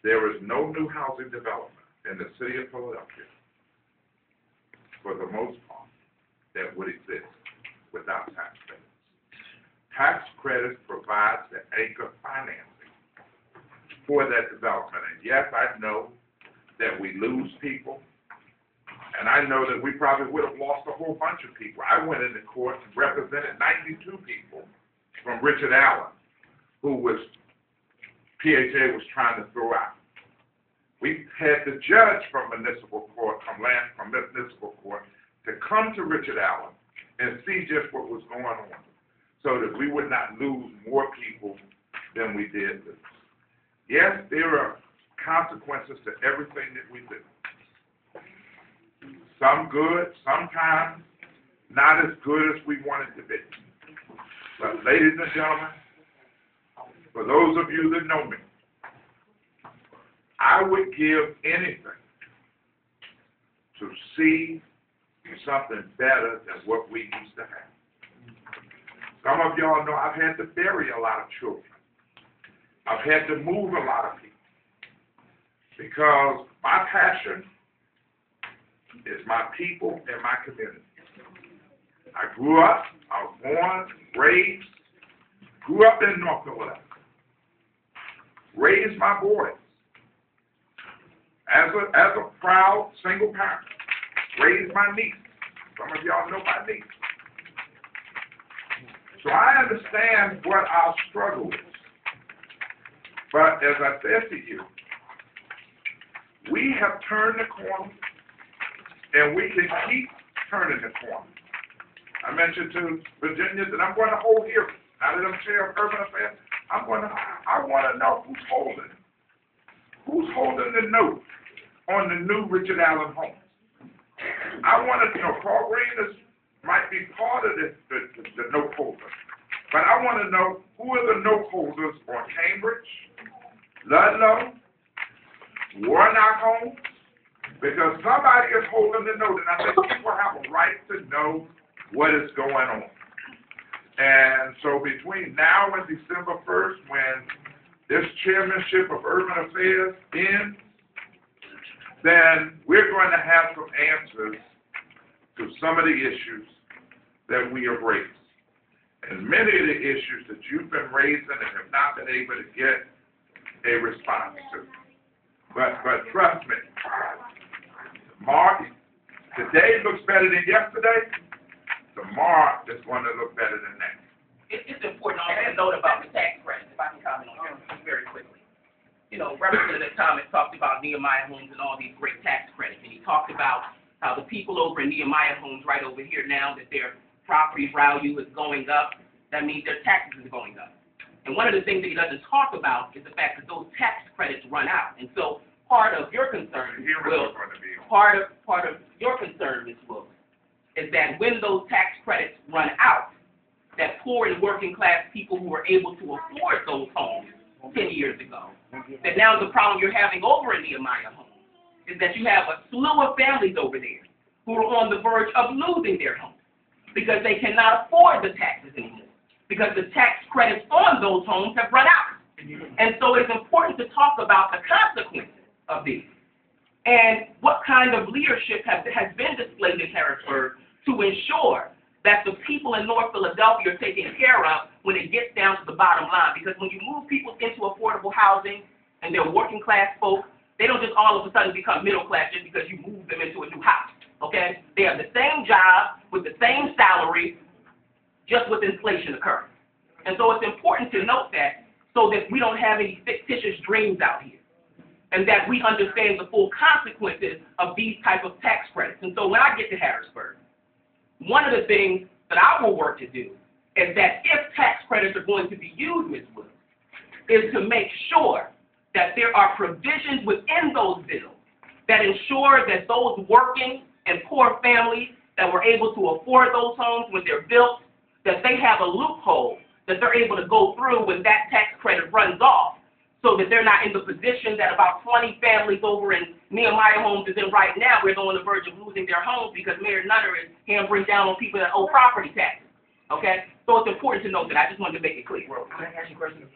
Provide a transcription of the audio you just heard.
there is no new housing development in the city of Philadelphia, for the most part, that would exist without tax credits. Tax credits provides the anchor financing for that development. And yes, I know that we lose people, and I know that we probably would have lost a whole bunch of people. I went into court and represented 92 people from Richard Allen, who PHA was trying to throw out. We had the judge from municipal court, from municipal court, to come to Richard Allen and see just what was going on, so that we would not lose more people than we did lose. Yes, there are consequences to everything that we do. Some good, sometimes not as good as we want it to be. But ladies and gentlemen, for those of you that know me, I would give anything to see something better than what we used to have. Some of y'all know I've had to bury a lot of children. I've had to move a lot of people, because my passion is my people and my community. I grew up, I was born, raised, grew up in North Philadelphia, raised my boys as a proud single parent, raised my niece. Some of y'all know my niece. So I understand what our struggle is. But as I said to you, we have turned the corner, and we can keep turning the corner. I mentioned to Virginia that I'm going to hold hearings. Now that I'm chair of urban affairs, I want to know who's holding it. Who's holding the note on the new Richard Allen homes? I want to know, Paul Green might be part of the note holder, but I want to know who are the note holders on Cambridge, Ludlow, Warnock homes, because somebody is holding the note, and I think people have a right to know what is going on. And so between now and December 1st, when this chairmanship of urban affairs ends, then we're going to have some answers to some of the issues that we have raised. And many of the issues that you've been raising and have not been able to get a response to. But trust me, today looks better than yesterday. Tomorrow is going to look better than that. It's important also to note about the tax credits, if I can comment on that very quickly. You know, Representative Thomas talked about Nehemiah Homes and all these great tax credits, and he talked about how the people over in Nehemiah Homes right over here now, that their property value is going up, that means their taxes are going up. And one of the things that he doesn't talk about is the fact that those tax credits run out. And so part of your concern, part of your concern, Ms. Wilkes, is that when those tax credits run out, that poor and working class people who were able to afford those homes 10 years ago, that now the problem you're having over in Nehemiah Homes is that you have a slew of families over there who are on the verge of losing their homes because they cannot afford the taxes anymore, because the tax credits on those homes have run out. And so it's important to talk about the consequences of these and what kind of leadership has been displayed in Harrisburg to ensure that the people in North Philadelphia are taken care of when it gets down to the bottom line. Because when you move people into affordable housing and they're working class folk, they don't just all of a sudden become middle class just because you move them into a new house, okay? They have the same job with the same salary, just with inflation occurring. And so it's important to note that so that we don't have any fictitious dreams out here, and that we understand the full consequences of these type of tax credits. And so when I get to Harrisburg, one of the things that I will work to do is that if tax credits are going to be used, Ms. Wilkes, is to make sure that there are provisions within those bills that ensure that those working and poor families that were able to afford those homes when they're built, that they have a loophole that they're able to go through when that tax credit runs off, so that they're not in the position that about 20 families over in Nehemiah Homes is in right now, where they're on the verge of losing their homes because Mayor Nutter is hammering down on people that owe property taxes. Okay? So it's important to note that. I just wanted to make it clear. Can I ask you a question?